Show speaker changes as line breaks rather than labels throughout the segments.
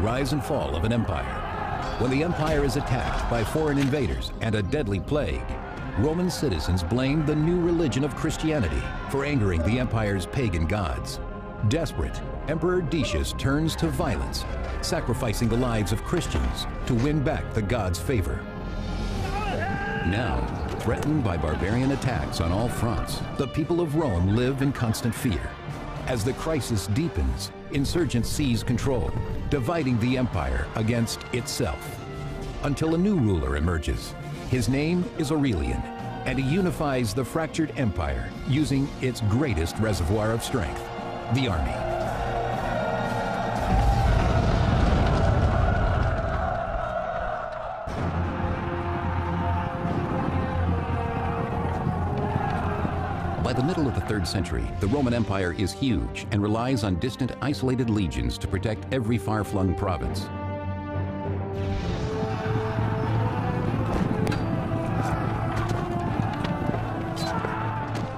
rise and fall of an empire. When the empire is attacked by foreign invaders and a deadly plague, Roman citizens blamed the new religion of Christianity for angering the empire's pagan gods. Desperate, Emperor Decius turns to violence, sacrificing the lives of Christians to win back the gods' favor. Now, threatened by barbarian attacks on all fronts, the people of Rome live in constant fear. As the crisis deepens, insurgents seize control, dividing the empire against itself. Until a new ruler emerges. His name is Aurelian, and he unifies the fractured empire using its greatest reservoir of strength, the army. By the middle of the 3rd century, the Roman Empire is huge and relies on distant, isolated legions to protect every far-flung province.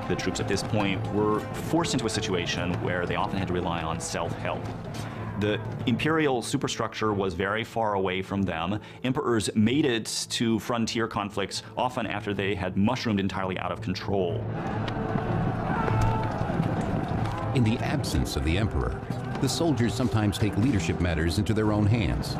The troops at this point were forced into a situation where they often had to rely on self-help. The imperial superstructure was very far away from them. Emperors made it to frontier conflicts often after they had mushroomed entirely out of control.
In the absence of the emperor, the soldiers sometimes take leadership matters into their own hands.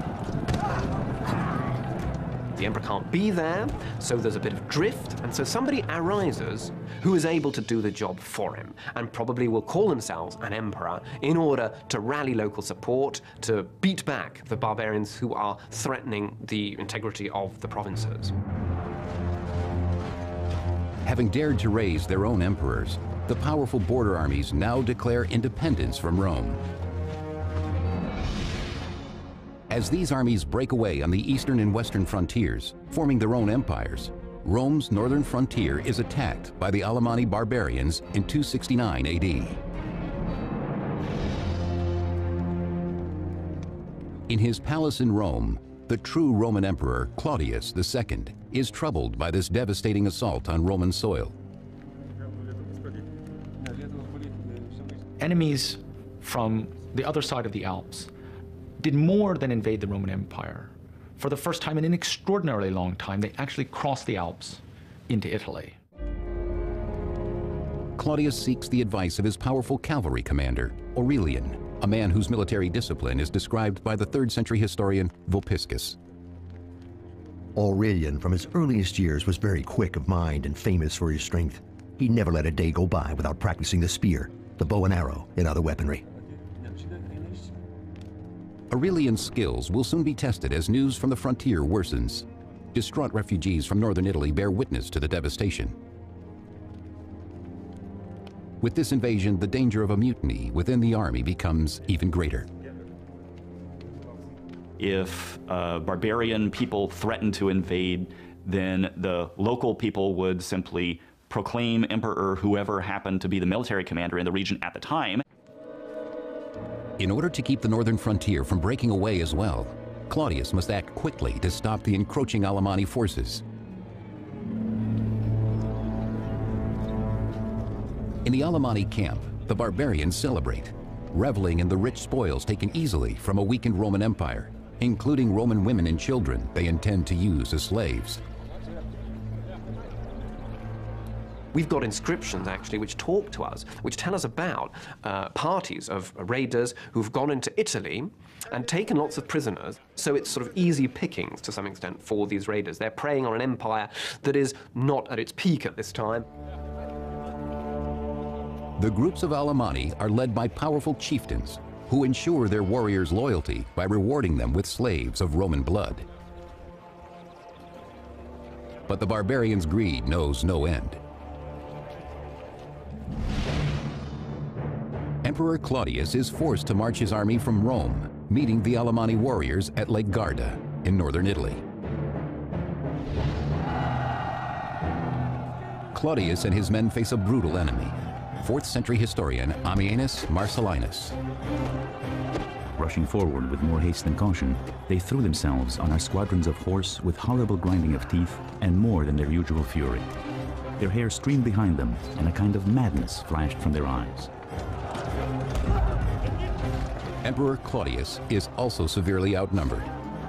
The emperor can't be there, so there's a bit of drift, and so somebody arises who is able to do the job for him, and probably will call themselves an emperor in order to rally local support, to beat back the barbarians who are threatening the integrity of the provinces.
Having dared to raise their own emperors, the powerful border armies now declare independence from Rome. As these armies break away on the eastern and western frontiers, forming their own empires, Rome's northern frontier is attacked by the Alemanni barbarians in 269 AD. In his palace in Rome, the true Roman Emperor Claudius II is troubled by this devastating assault on Roman soil.
Enemies from the other side of the Alps did more than invade the Roman Empire. For the first time in an extraordinarily long time, they actually crossed the Alps into Italy.
Claudius seeks the advice of his powerful cavalry commander, Aurelian, a man whose military discipline is described by the 3rd century historian Vopiscus.
Aurelian, from his earliest years, was very quick of mind and famous for his strength. He never let a day go by without practicing the spear, the bow and arrow, and other weaponry.
Aurelian's skills will soon be tested as news from the frontier worsens. Distraught refugees from northern Italy bear witness to the devastation. With this invasion, the danger of a mutiny within the army becomes even greater.
If barbarian people threatened to invade, then the local people would simply proclaim emperor whoever happened to be the military commander in the region at the time.
In order to keep the northern frontier from breaking away as well, Claudius must act quickly to stop the encroaching Alemanni forces. In the Alemanni camp, the barbarians celebrate, reveling in the rich spoils taken easily from a weakened Roman Empire, including Roman women and children they intend to use as slaves.
We've got inscriptions, actually, which talk to us, which tell us about parties of raiders who've gone into Italy and taken lots of prisoners. So it's sort of easy pickings, to some extent, for these raiders. They're preying on an empire that is not at its peak at this time.
The groups of Alemanni are led by powerful chieftains who ensure their warriors' loyalty by rewarding them with slaves of Roman blood. But the barbarians' greed knows no end. Emperor Claudius is forced to march his army from Rome, meeting the Alemanni warriors at Lake Garda in northern Italy. Claudius and his men face a brutal enemy, 4th century historian Ammianus Marcellinus.
Rushing forward with more haste than caution, they threw themselves on our squadrons of horse with horrible grinding of teeth and more than their usual fury. Their hair streamed behind them, and a kind of madness flashed from their eyes.
Emperor Claudius is also severely outnumbered,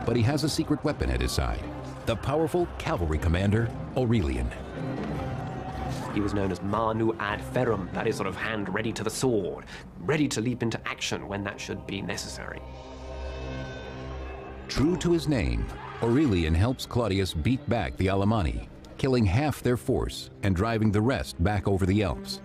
but he has a secret weapon at his side, the powerful cavalry commander, Aurelian.
He was known as manu ad ferrum, that is, sort of hand ready to the sword, ready to leap into action when that should be necessary.
True to his name, Aurelian helps Claudius beat back the Alemanni, killing half their force and driving the rest back over the Alps.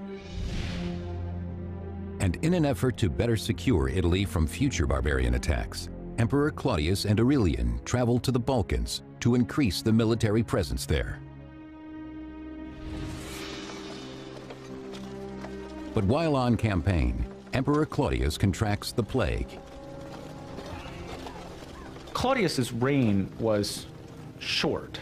And in an effort to better secure Italy from future barbarian attacks, Emperor Claudius and Aurelian traveled to the Balkans to increase the military presence there. But while on campaign, Emperor Claudius contracts the plague.
Claudius's reign was short.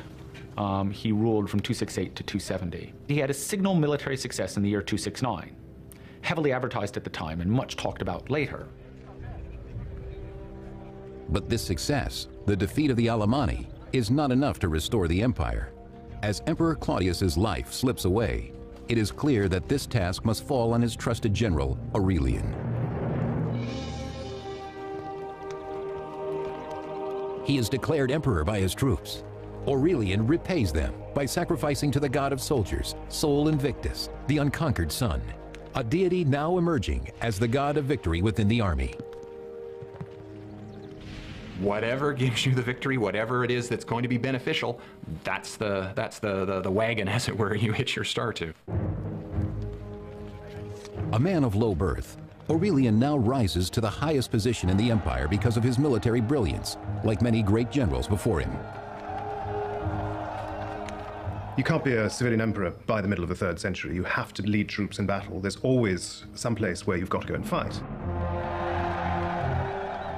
He ruled from 268 to 270. He had a signal military success in the year 269, heavily advertised at the time and much talked about later.
But this success, the defeat of the Alemanni, is not enough to restore the empire. As Emperor Claudius's life slips away, it is clear that this task must fall on his trusted general, Aurelian. He is declared emperor by his troops. Aurelian repays them by sacrificing to the god of soldiers, Sol Invictus, the unconquered sun, a deity now emerging as the god of victory within the army.
Whatever gives you the victory, whatever it is that's going to be beneficial, that's the wagon, as it were, you hitch your star to.
A man of low birth, Aurelian now rises to the highest position in the empire because of his military brilliance, like many great generals before him.
You can't be a civilian emperor by the middle of the 3rd century. You have to lead troops in battle. There's always some place where you've got to go and fight.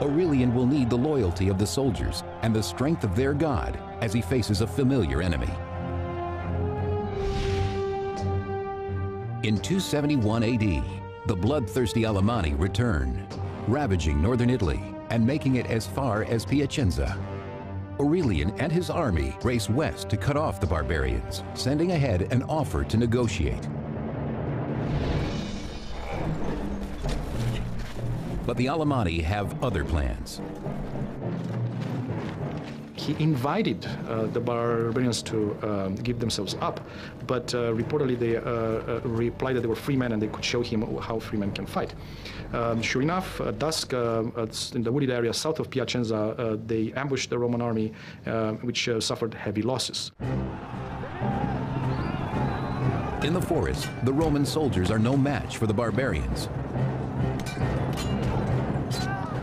Aurelian will need the loyalty of the soldiers and the strength of their god as he faces a familiar enemy. In 271 AD, the bloodthirsty Alemanni return, ravaging northern Italy and making it as far as Piacenza. Aurelian and his army race west to cut off the barbarians, sending ahead an offer to negotiate. But the Alemanni have other plans.
He invited the barbarians to give themselves up, but reportedly they replied that they were free men and they could show him how free men can fight. Sure enough, at dusk, in the wooded area south of Piacenza, they ambushed the Roman army, which suffered heavy losses.
In the forest, the Roman soldiers are no match for the barbarians.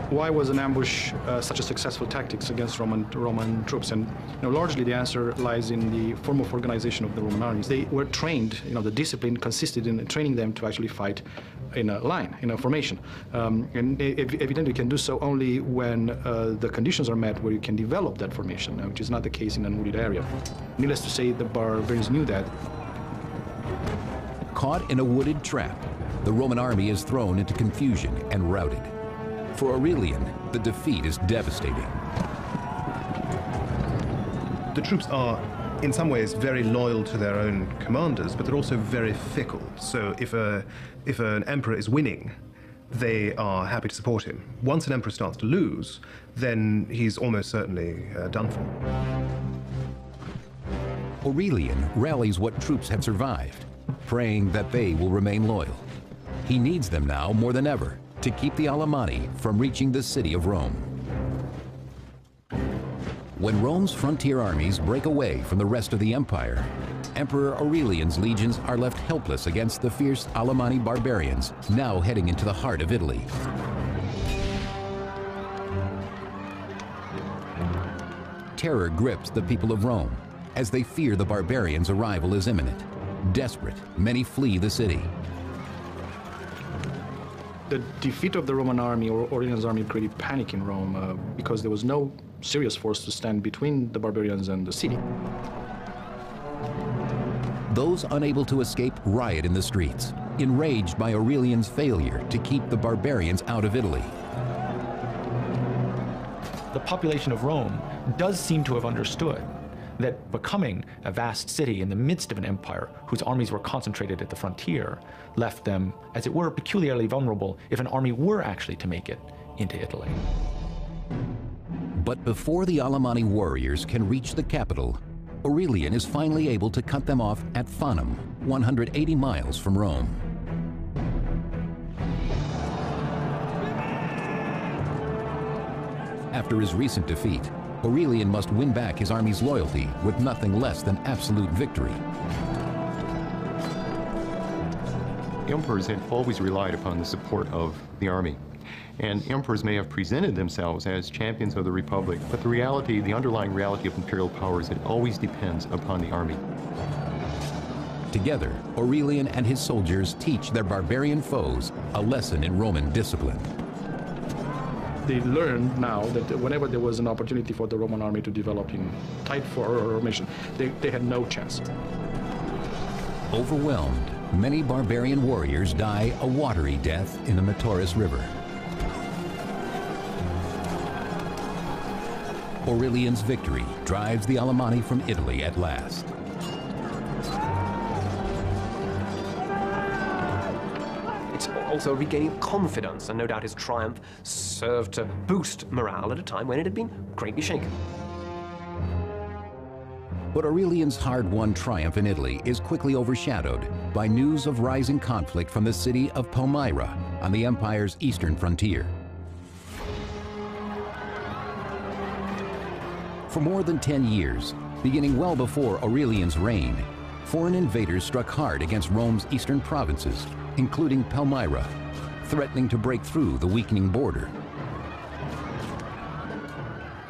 Why was an ambush such a successful tactic against Roman troops? And largely the answer lies in the form of organization of the Roman armies. They were trained, the discipline consisted in training them to actually fight in a line, in a formation. And evidently you can do so only when the conditions are met where you can develop that formation, which is not the case in a wooded area. Needless to say, the barbarians knew that.
Caught in a wooded trap, the Roman army is thrown into confusion and routed. For Aurelian, the defeat is devastating.
The troops are, in some ways, very loyal to their own commanders, but they're also very fickle. So if an emperor is winning, they are happy to support him. Once an emperor starts to lose, then he's almost certainly done for.
Aurelian rallies what troops have survived, praying that they will remain loyal. He needs them now more than ever to keep the Alemanni from reaching the city of Rome. When Rome's frontier armies break away from the rest of the empire, Emperor Aurelian's legions are left helpless against the fierce Alemanni barbarians now heading into the heart of Italy. Terror grips the people of Rome as they fear the barbarians' arrival is imminent. Desperate, many flee the city.
The defeat of the Roman army, or Aurelian's army, created panic in Rome because there was no serious force to stand between the barbarians and the city.
Those unable to escape riot in the streets, enraged by Aurelian's failure to keep the barbarians out of Italy.
The population of Rome does seem to have understood that becoming a vast city in the midst of an empire whose armies were concentrated at the frontier left them, as it were, peculiarly vulnerable if an army were actually to make it into Italy.
But before the Alemanni warriors can reach the capital, Aurelian is finally able to cut them off at Fanum, 180 miles from Rome. After his recent defeat, Aurelian must win back his army's loyalty with nothing less than absolute victory.
Emperors had always relied upon the support of the army. And emperors may have presented themselves as champions of the Republic, but the reality, the underlying reality of imperial power is it always depends upon the army.
Together, Aurelian and his soldiers teach their barbarian foes a lesson in Roman discipline.
They learned now that whenever there was an opportunity for the Roman army to develop in tight formation, they had no chance.
Overwhelmed, many barbarian warriors die a watery death in the Metaurus River. Aurelian's victory drives the Alemanni from Italy at last.
It's also regaining confidence, and no doubt his triumph served to boost morale at a time when it had been greatly shaken.
But Aurelian's hard-won triumph in Italy is quickly overshadowed by news of rising conflict from the city of Palmyra on the empire's eastern frontier. For more than 10 years, beginning well before Aurelian's reign, foreign invaders struck hard against Rome's eastern provinces, including Palmyra, threatening to break through the weakening border.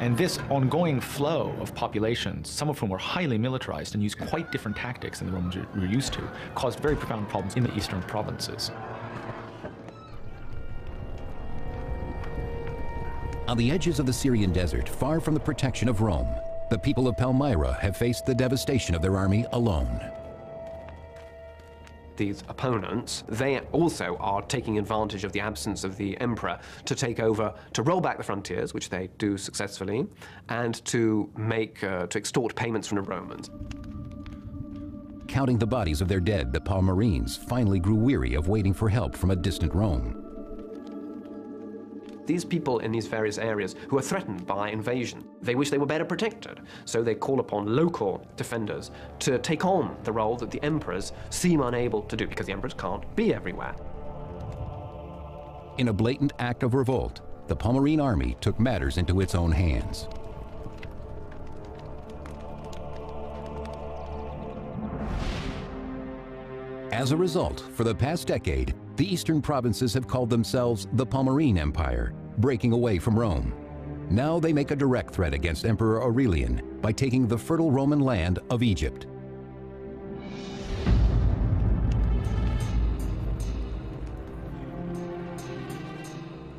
And this ongoing flow of populations, some of whom were highly militarized and used quite different tactics than the Romans were used to, caused very profound problems in the eastern provinces.
On the edges of the Syrian desert, far from the protection of Rome, the people of Palmyra have faced the devastation of their army alone.
These opponents, they also are taking advantage of the absence of the emperor to take over, to roll back the frontiers, which they do successfully, and to extort payments from the Romans.
Counting the bodies of their dead, the Palmyrines finally grew weary of waiting for help from a distant Rome.
These people in these various areas who are threatened by invasion, they wish they were better protected, so they call upon local defenders to take on the role that the emperors seem unable to do, because the emperors can't be everywhere.
In a blatant act of revolt, the Palmyrine army took matters into its own hands. As a result, for the past decade, the eastern provinces have called themselves the Palmyrine Empire, breaking away from Rome. Now they make a direct threat against Emperor Aurelian by taking the fertile Roman land of Egypt.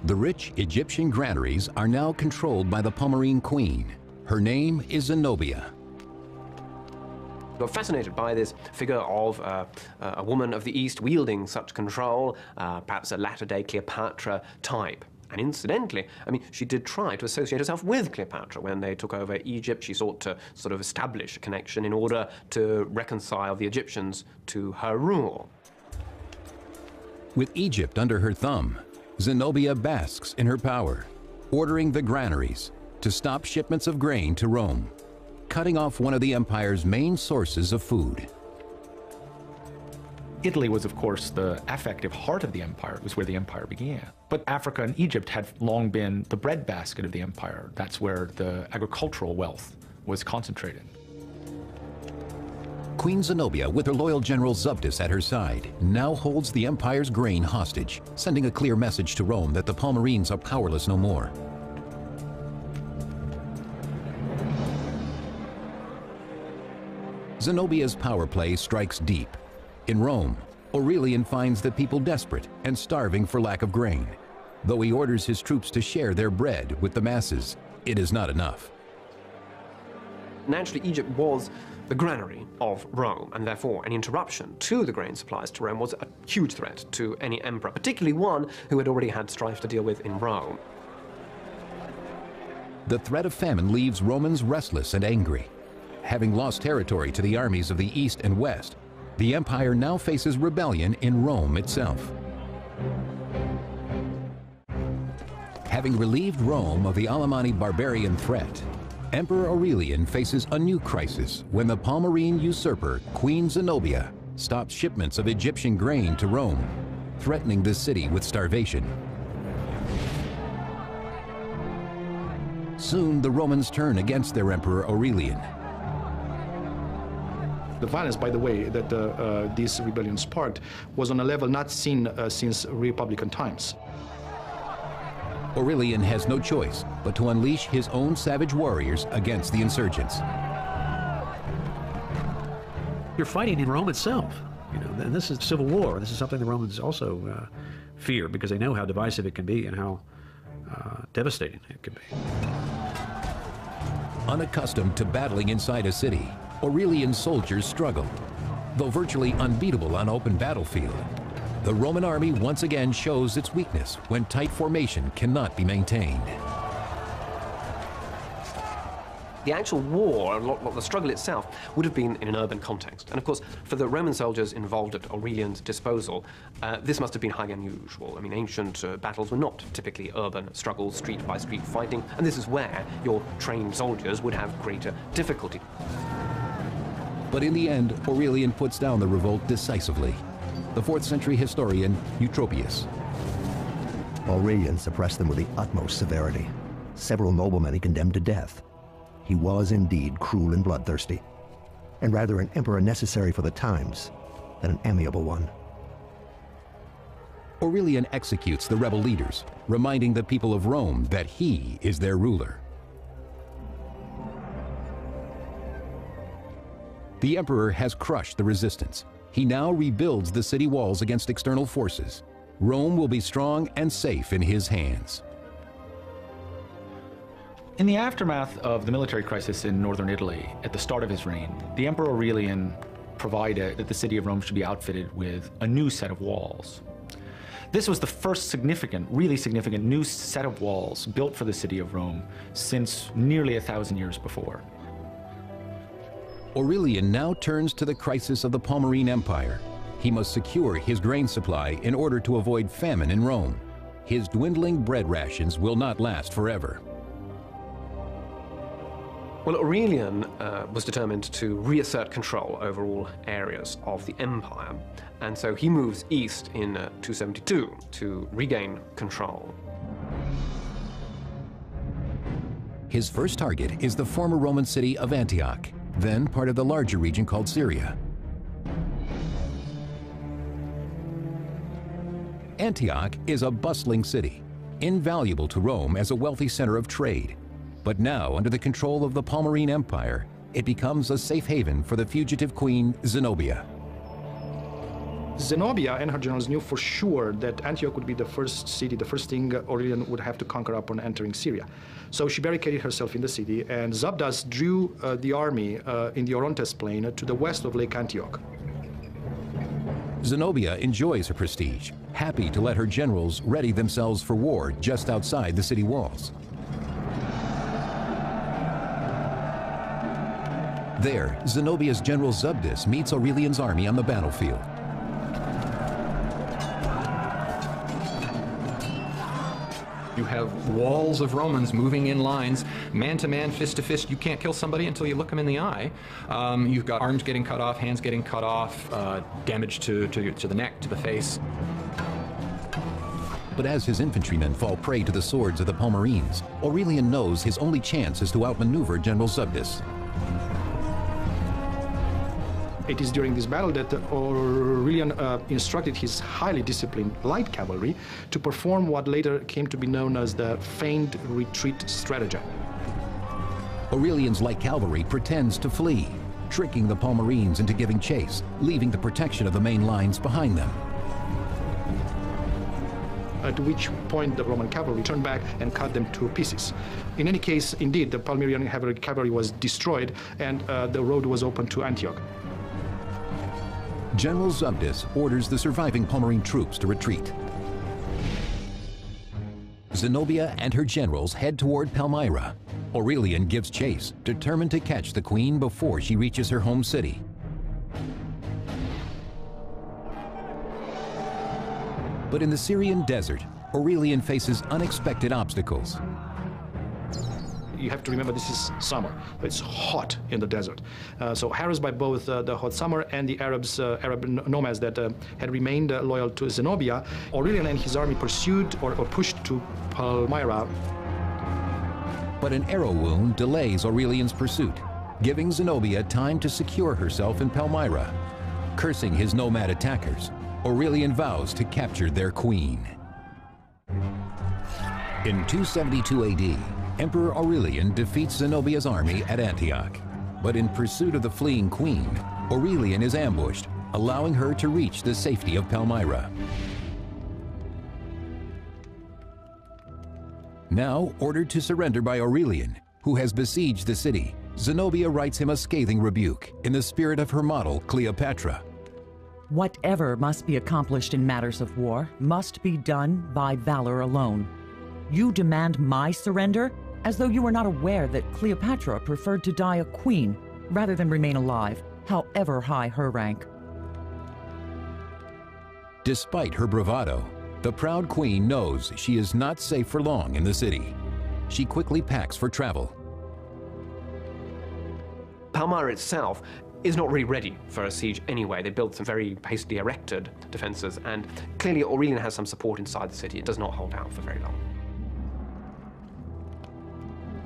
The rich Egyptian granaries are now controlled by the Palmyrine queen. Her name is Zenobia.
We're fascinated by this figure of a woman of the East wielding such control, perhaps a latter-day Cleopatra type. And incidentally, I mean, she did try to associate herself with Cleopatra. When they took over Egypt, she sought to sort of establish a connection in order to reconcile the Egyptians to her rule.
With Egypt under her thumb, Zenobia basks in her power, ordering the granaries to stop shipments of grain to Rome, cutting off one of the empire's main sources of food.
Italy was, of course, the affective heart of the empire. It was where the empire began. But Africa and Egypt had long been the breadbasket of the empire. That's where the agricultural wealth was concentrated.
Queen Zenobia, with her loyal general Zubdus at her side, now holds the empire's grain hostage, sending a clear message to Rome that the Palmyrines are powerless no more. Zenobia's power play strikes deep. In Rome, Aurelian finds the people desperate and starving for lack of grain. Though he orders his troops to share their bread with the masses, it is not enough.
Naturally, Egypt was the granary of Rome, and therefore an interruption to the grain supplies to Rome was a huge threat to any emperor, particularly one who had already had strife to deal with in Rome.
The threat of famine leaves Romans restless and angry. Having lost territory to the armies of the East and West, the empire now faces rebellion in Rome itself. Having relieved Rome of the Alemanni barbarian threat, Emperor Aurelian faces a new crisis when the Palmyrene usurper, Queen Zenobia, stops shipments of Egyptian grain to Rome, threatening the city with starvation. Soon, the Romans turn against their Emperor Aurelian.
The violence, by the way, that these rebellions sparked was on a level not seen since Republican times.
Aurelian has no choice but to unleash his own savage warriors against the insurgents.
You're fighting in Rome itself, you know, and this is civil war. This is something the Romans also fear because they know how divisive it can be and how devastating it can be.
Unaccustomed to battling inside a city, Aurelian's soldiers struggle. Though virtually unbeatable on open battlefield, the Roman army once again shows its weakness when tight formation cannot be maintained.
The actual war, the struggle itself, would have been in an urban context. And of course, for the Roman soldiers involved at Aurelian's disposal, this must have been highly unusual. I mean, ancient battles were not typically urban struggles, street by street fighting, and this is where your trained soldiers would have greater difficulty.
But in the end, Aurelian puts down the revolt decisively. The 4th century historian Eutropius.
Aurelian suppressed them with the utmost severity. Several noblemen he condemned to death. He was indeed cruel and bloodthirsty, and rather an emperor necessary for the times than an amiable one.
Aurelian executes the rebel leaders, reminding the people of Rome that he is their ruler. The emperor has crushed the resistance. He now rebuilds the city walls against external forces. Rome will be strong and safe in his hands.
In the aftermath of the military crisis in northern Italy, at the start of his reign, the Emperor Aurelian provided that the city of Rome should be outfitted with a new set of walls. This was the first significant, really significant new set of walls built for the city of Rome since nearly 1,000 years before.
Aurelian now turns to the crisis of the Palmyrene Empire. He must secure his grain supply in order to avoid famine in Rome. His dwindling bread rations will not last forever.
Well, Aurelian was determined to reassert control over all areas of the empire, and so he moves east in 272 to regain control.
His first target is the former Roman city of Antioch, then part of the larger region called Syria. Antioch is a bustling city, invaluable to Rome as a wealthy center of trade. But now, under the control of the Palmyrene Empire, it becomes a safe haven for the fugitive queen Zenobia.
Zenobia and her generals knew for sure that Antioch would be the first city, the first thing Aurelian would have to conquer upon entering Syria. So she barricaded herself in the city, and Zabdas drew the army in the Orontes plain to the west of Lake Antioch.
Zenobia enjoys her prestige, happy to let her generals ready themselves for war just outside the city walls. There, Zenobia's general Zabdas meets Aurelian's army on the battlefield.
You have walls of Romans moving in lines, man to man, fist to fist. You can't kill somebody until you look them in the eye. You've got arms getting cut off, hands getting cut off, damage to the neck, to the face.
But as his infantrymen fall prey to the swords of the Palmyrenes, Aurelian knows his only chance is to outmaneuver General Zabdas.
It is during this battle that Aurelian instructed his highly disciplined light cavalry to perform what later came to be known as the feigned retreat stratagem.
Aurelian's light cavalry pretends to flee, tricking the Palmyrenes into giving chase, leaving the protection of the main lines behind them.
At which point the Roman cavalry turned back and cut them to pieces. In any case, indeed, the Palmyrean cavalry was destroyed and the road was open to Antioch.
General Zabdas orders the surviving Palmyrene troops to retreat. Zenobia and her generals head toward Palmyra. Aurelian gives chase, determined to catch the queen before she reaches her home city. But in the Syrian desert, Aurelian faces unexpected obstacles.
You have to remember this is summer. It's hot in the desert. So harassed by both the hot summer and the Arab nomads that had remained loyal to Zenobia, Aurelian and his army pursued or pushed to Palmyra.
But an arrow wound delays Aurelian's pursuit, giving Zenobia time to secure herself in Palmyra. Cursing his nomad attackers, Aurelian vows to capture their queen. In 272 AD, Emperor Aurelian defeats Zenobia's army at Antioch. But in pursuit of the fleeing queen, Aurelian is ambushed, allowing her to reach the safety of Palmyra. Now ordered to surrender by Aurelian, who has besieged the city, Zenobia writes him a scathing rebuke in the spirit of her model, Cleopatra.
Whatever must be accomplished in matters of war must be done by valor alone. You demand my surrender, as though you were not aware that Cleopatra preferred to die a queen rather than remain alive, however high her rank.
Despite her bravado, the proud queen knows she is not safe for long in the city. She quickly packs for travel.
Palmyra itself is not really ready for a siege anyway. They built some very hastily erected defenses, and clearly Aurelian has some support inside the city. It does not hold out for very long.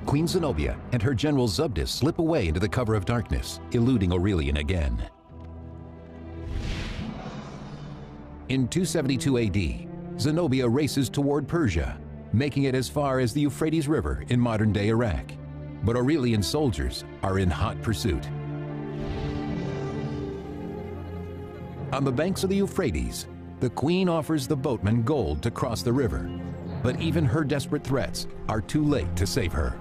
Queen Zenobia and her general Zubdus slip away into the cover of darkness, eluding Aurelian again. In 272 AD, Zenobia races toward Persia, making it as far as the Euphrates River in modern-day Iraq. But Aurelian's soldiers are in hot pursuit. On the banks of the Euphrates, the queen offers the boatmen gold to cross the river, but even her desperate threats are too late to save her.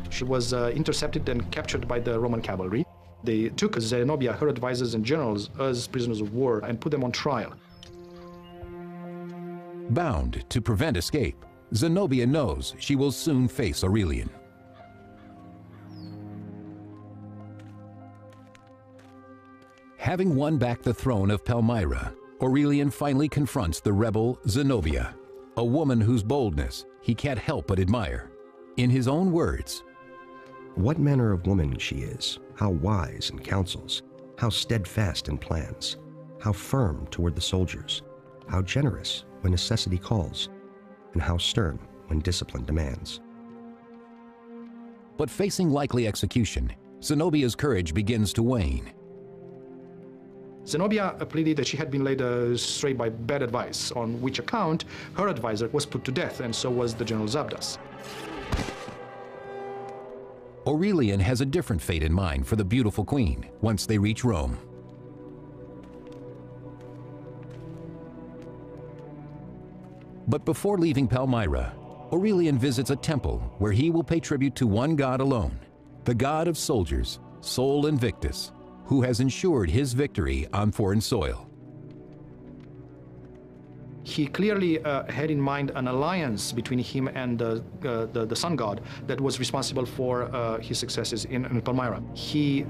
She was intercepted and captured by the Roman cavalry. They took Zenobia, her advisors and generals, as prisoners of war and put them on trial.
Bound to prevent escape, Zenobia knows she will soon face Aurelian. Having won back the throne of Palmyra, Aurelian finally confronts the rebel Zenobia, a woman whose boldness he can't help but admire. In his own words,
"What manner of woman she is, how wise in counsels, how steadfast in plans, how firm toward the soldiers, how generous when necessity calls, and how stern when discipline demands."
But facing likely execution, Zenobia's courage begins to wane.
Zenobia pleaded that she had been led astray by bad advice, on which account her advisor was put to death, and so was the general Zubdus.
Aurelian has a different fate in mind for the beautiful queen once they reach Rome. But before leaving Palmyra, Aurelian visits a temple where he will pay tribute to one god alone, the god of soldiers, Sol Invictus, who has ensured his victory on foreign soil.
He clearly had in mind an alliance between him and the sun god that was responsible for his successes in Palmyra. He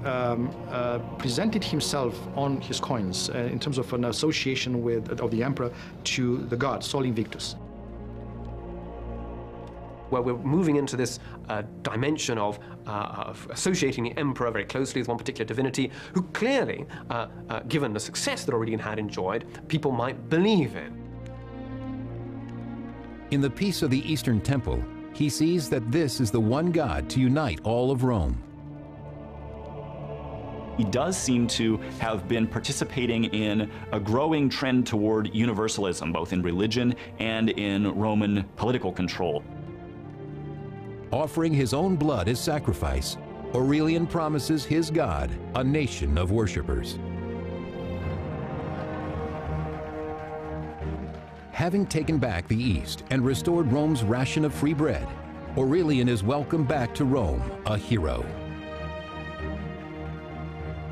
presented himself on his coins in terms of an association of the emperor to the god, Sol Invictus.
Where we're moving into this dimension of associating the emperor very closely with one particular divinity, who clearly, given the success that Aurelian had enjoyed, people might believe in.
In the peace of the Eastern Temple, he sees that this is the one God to unite all of Rome.
He does seem to have been participating in a growing trend toward universalism, both in religion and in Roman political control.
Offering his own blood as sacrifice, Aurelian promises his God a nation of worshipers. Having taken back the East and restored Rome's ration of free bread, Aurelian is welcomed back to Rome, a hero.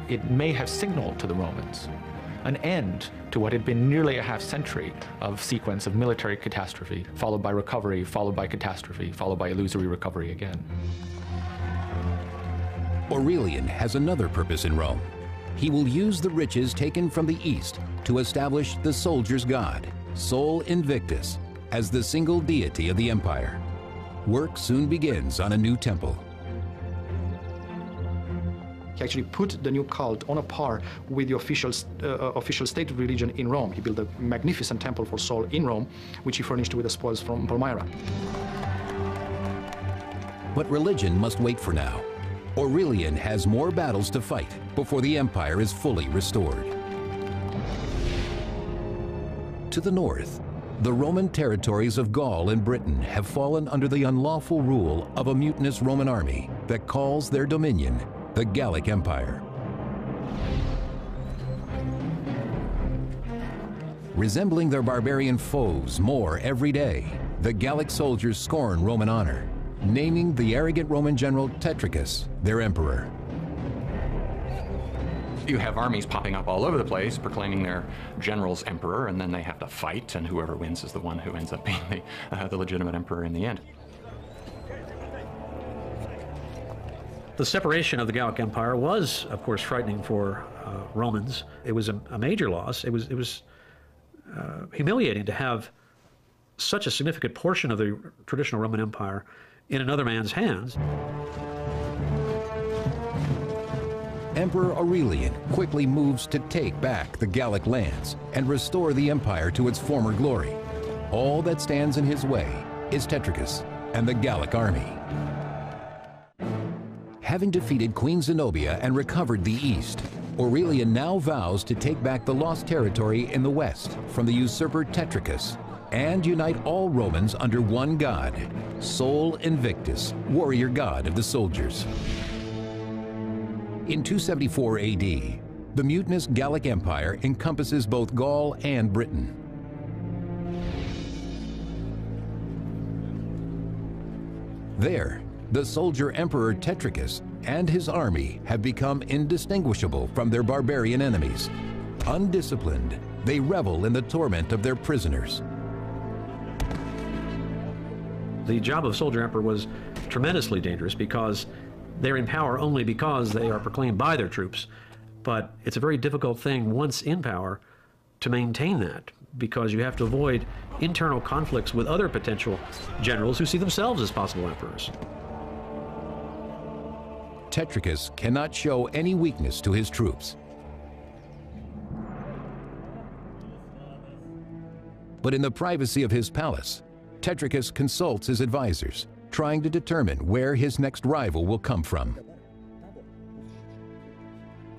It may have signaled to the Romans an end to what had been nearly a half-century of sequence of military catastrophe, followed by recovery, followed by catastrophe, followed by illusory recovery again.
Aurelian has another purpose in Rome, he will use the riches taken from the East to establish the soldier's god, Sol Invictus, as the single deity of the empire. Work soon begins on a new temple.
He actually put the new cult on a par with the official state religion in Rome. He built a magnificent temple for Sol in Rome, which he furnished with the spoils from Palmyra.
But religion must wait for now. Aurelian has more battles to fight before the empire is fully restored. To the north, the Roman territories of Gaul and Britain have fallen under the unlawful rule of a mutinous Roman army that calls their dominion the Gallic Empire. Resembling their barbarian foes more every day, the Gallic soldiers scorn Roman honor, naming the arrogant Roman general Tetricus their emperor.
You have armies popping up all over the place proclaiming their general's emperor, and then they have to fight, and whoever wins is the one who ends up being the legitimate emperor in the end.
The separation of the Gallic Empire was, of course, frightening for Romans. It was a major loss. It was humiliating to have such a significant portion of the traditional Roman Empire in another man's hands.
Emperor Aurelian quickly moves to take back the Gallic lands and restore the empire to its former glory. All that stands in his way is Tetricus and the Gallic army. Having defeated Queen Zenobia and recovered the east, Aurelian now vows to take back the lost territory in the west from the usurper Tetricus and unite all Romans under one god, Sol Invictus, warrior god of the soldiers. In 274 AD, the mutinous Gallic Empire encompasses both Gaul and Britain. There, the soldier Emperor Tetricus and his army have become indistinguishable from their barbarian enemies. Undisciplined, they revel in the torment of their prisoners.
The job of soldier emperor was tremendously dangerous because they're in power only because they are proclaimed by their troops. But it's a very difficult thing once in power to maintain that, because you have to avoid internal conflicts with other potential generals who see themselves as possible emperors.
Tetricus cannot show any weakness to his troops. But in the privacy of his palace, Tetricus consults his advisors, trying to determine where his next rival will come from.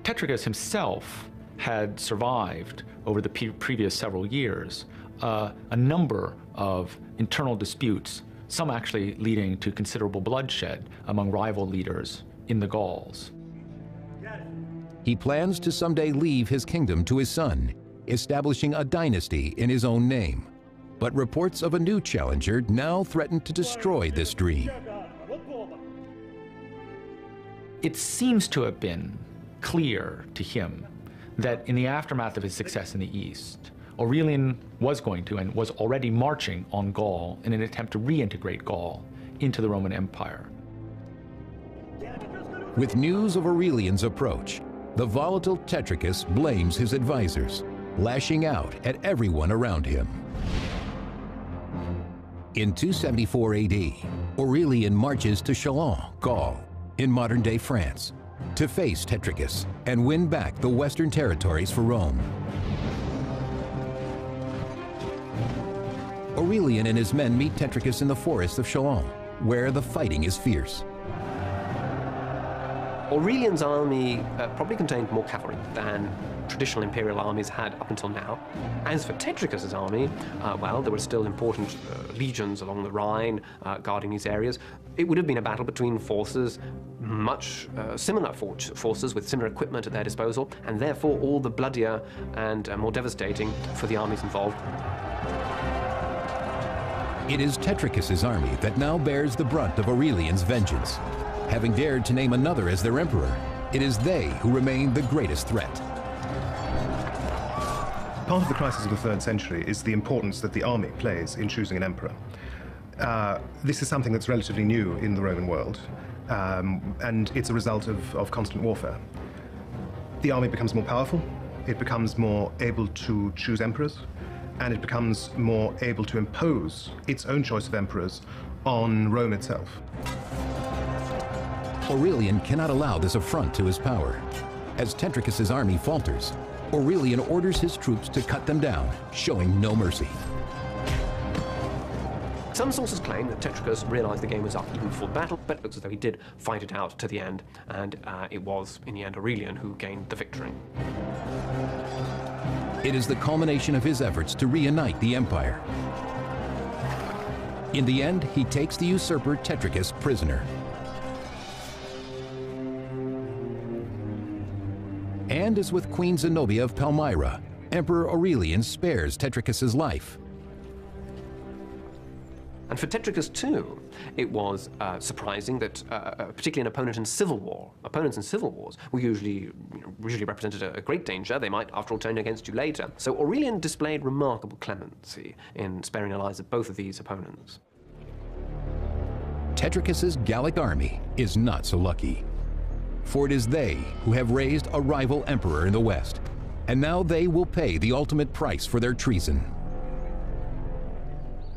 Tetricus himself had survived over the previous several years a number of internal disputes, some actually leading to considerable bloodshed among rival leaders in the Gauls.
He plans to someday leave his kingdom to his son, establishing a dynasty in his own name. But reports of a new challenger now threaten to destroy this dream.
It seems to have been clear to him that in the aftermath of his success in the East, Aurelian was going to and was already marching on Gaul in an attempt to reintegrate Gaul into the Roman Empire.
With news of Aurelian's approach, the volatile Tetricus blames his advisors, lashing out at everyone around him. In 274 AD, Aurelian marches to Chalons, Gaul, in modern-day France, to face Tetricus and win back the western territories for Rome. Aurelian and his men meet Tetricus in the forests of Chalons, where the fighting is fierce.
Aurelian's army probably contained more cavalry than traditional imperial armies had up until now. As for Tetricus's army, well, there were still important legions along the Rhine guarding these areas. It would have been a battle between forces, much similar forces with similar equipment at their disposal, and therefore all the bloodier and more devastating for the armies involved.
It is Tetricus's army that now bears the brunt of Aurelian's vengeance. Having dared to name another as their emperor, it is they who remain the greatest threat.
Part of the crisis of the 3rd century is the importance that the army plays in choosing an emperor. This is something that's relatively new in the Roman world, and it's a result of constant warfare. the army becomes more powerful, it becomes more able to choose emperors, and it becomes more able to impose its own choice of emperors on Rome itself.
Aurelian cannot allow this affront to his power. As Tetricus's army falters, Aurelian orders his troops to cut them down, showing no mercy.
Some sources claim that Tetricus realized the game was up and fought battle, but it looks as though he did fight it out to the end, and it was, in the end, Aurelian who gained the victory.
It is the culmination of his efforts to reunite the empire. In the end, he takes the usurper Tetricus prisoner. And as with Queen Zenobia of Palmyra, Emperor Aurelian spares Tetricus's life.
And for Tetricus too, it was surprising that, particularly an opponent in civil war, opponents in civil wars were usually represented a great danger. They might, after all, turn against you later. So Aurelian displayed remarkable clemency in sparing the lives of both of these opponents.
Tetricus's Gallic army is not so lucky, for it is they who have raised a rival emperor in the West, and now they will pay the ultimate price for their treason.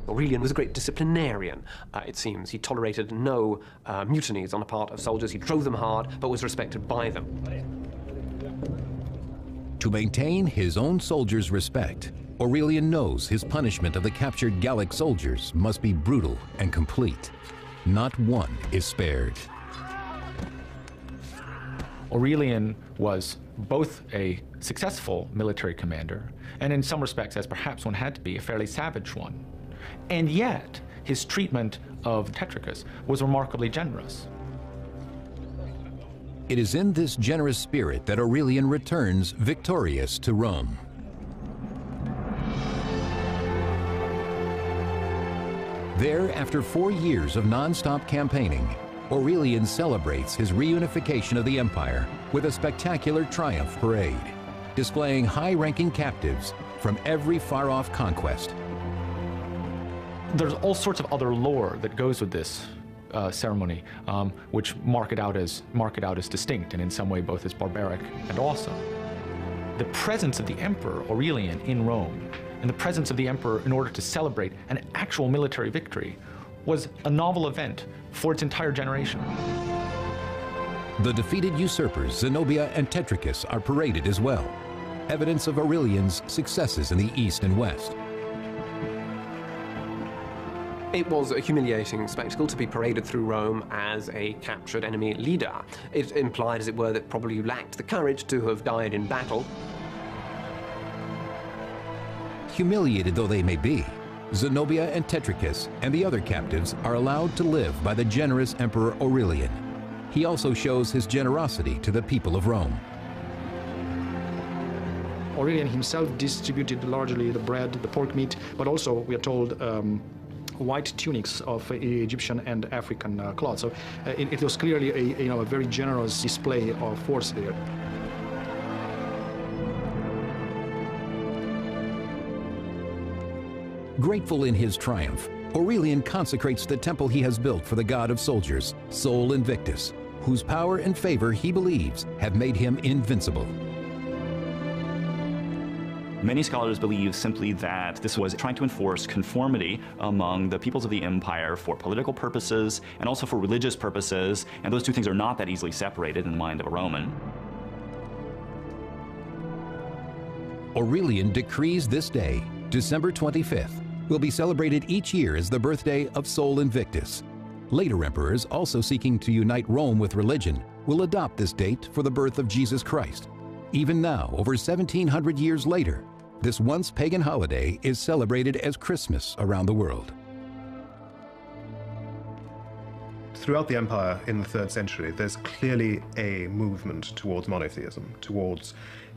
Aurelian was a great disciplinarian, it seems. He tolerated no mutinies on the part of soldiers. He drove them hard, but was respected by them.
To maintain his own soldiers' respect, Aurelian knows his punishment of the captured Gallic soldiers must be brutal and complete. Not one is spared.
Aurelian was both a successful military commander, and in some respects, as perhaps one had to be, a fairly savage one. And yet, his treatment of Tetricus was remarkably generous.
It is in this generous spirit that Aurelian returns victorious to Rome. There, after 4 years of non-stop campaigning, Aurelian celebrates his reunification of the empire with a spectacular triumph parade, displaying high-ranking captives from every far-off conquest.
There's all sorts of other lore that goes with this ceremony, which mark it out as distinct, and in some way both as barbaric and awesome. The presence of the emperor Aurelian in Rome, and the presence of the emperor in order to celebrate an actual military victory, was a novel event for its entire generation.
The defeated usurpers Zenobia and Tetricus are paraded as well, evidence of Aurelian's successes in the East and West.
It was a humiliating spectacle to be paraded through Rome as a captured enemy leader. It implied, as it were, that probably you lacked the courage to have died in battle.
Humiliated though they may be, Zenobia and Tetricus and the other captives are allowed to live by the generous Emperor Aurelian. He also shows his generosity to the people of Rome.
Aurelian himself distributed largely the bread, the pork meat, but also, we are told, white tunics of Egyptian and African cloth. So it was clearly a very generous display of force there.
Grateful in his triumph, Aurelian consecrates the temple he has built for the god of soldiers, Sol Invictus, whose power and favor he believes have made him invincible.
Many scholars believe simply that this was trying to enforce conformity among the peoples of the empire for political purposes and also for religious purposes, and those two things are not that easily separated in the mind of a Roman.
Aurelian decrees this day, December 25th, will be celebrated each year as the birthday of Sol Invictus. Later emperors, also seeking to unite Rome with religion, will adopt this date for the birth of Jesus Christ. Even now, over 1,700 years later, this once pagan holiday is celebrated as Christmas around the world.
Throughout the empire in the 3rd century, there's clearly a movement towards monotheism, towards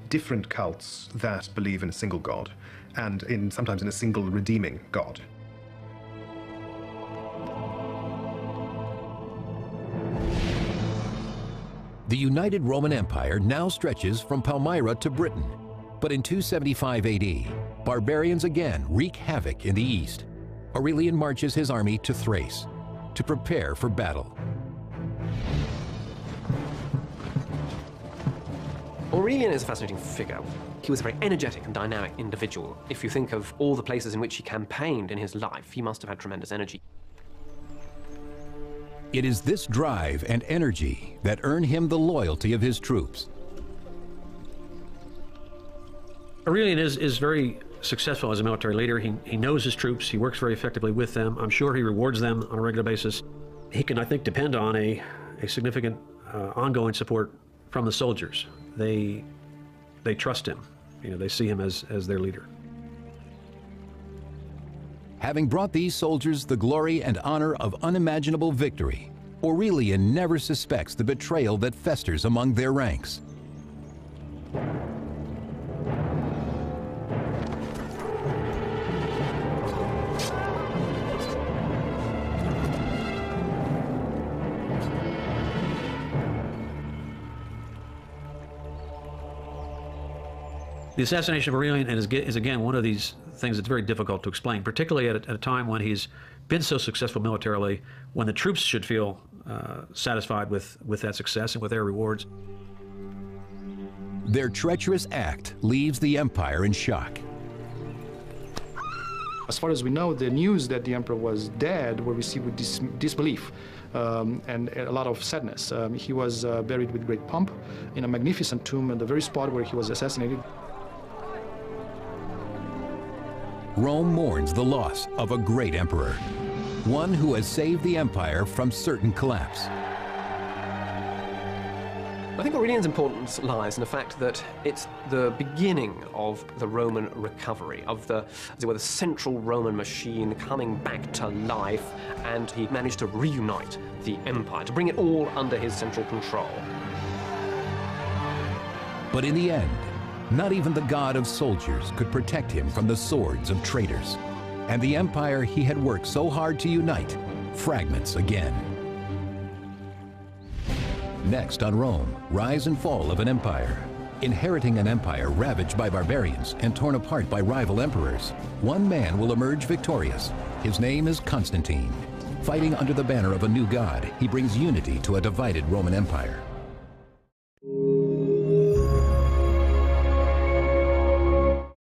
different cults that believe in a single god, and sometimes in a single redeeming god.
The united Roman Empire now stretches from Palmyra to Britain, but in 275 AD, barbarians again wreak havoc in the east. Aurelian marches his army to Thrace to prepare for battle.
Aurelian is a fascinating figure. He was a very energetic and dynamic individual. If you think of all the places in which he campaigned in his life, he must have had tremendous energy.
It is this drive and energy that earn him the loyalty of his troops.
Aurelian is very successful as a military leader. He knows his troops. He works very effectively with them. I'm sure he rewards them on a regular basis. He can, I think, depend on a significant ongoing support from the soldiers. They trust him. You know, they see him as their leader.
Having brought these soldiers the glory and honor of unimaginable victory, Aurelian never suspects the betrayal that festers among their ranks.
The assassination of Aurelian is again one of these things that's very difficult to explain, particularly at a time when he's been so successful militarily, when the troops should feel satisfied with that success and with their rewards.
Their treacherous act leaves the empire in shock.
As far as we know, the news that the emperor was dead were received with disbelief and a lot of sadness. He was buried with great pomp in a magnificent tomb at the very spot where he was assassinated.
Rome mourns the loss of a great emperor, one who has saved the empire from certain collapse.
I think Aurelian's importance lies in the fact that it's the beginning of the Roman recovery, of the, as it were, the central Roman machine coming back to life, and he managed to reunite the empire, to bring it all under his central control.
But in the end, not even the god of soldiers could protect him from the swords of traitors. And the empire he had worked so hard to unite fragments again. Next on Rome, rise and fall of an empire. Inheriting an empire ravaged by barbarians and torn apart by rival emperors, one man will emerge victorious. His name is Constantine. Fighting under the banner of a new god, he brings unity to a divided Roman Empire.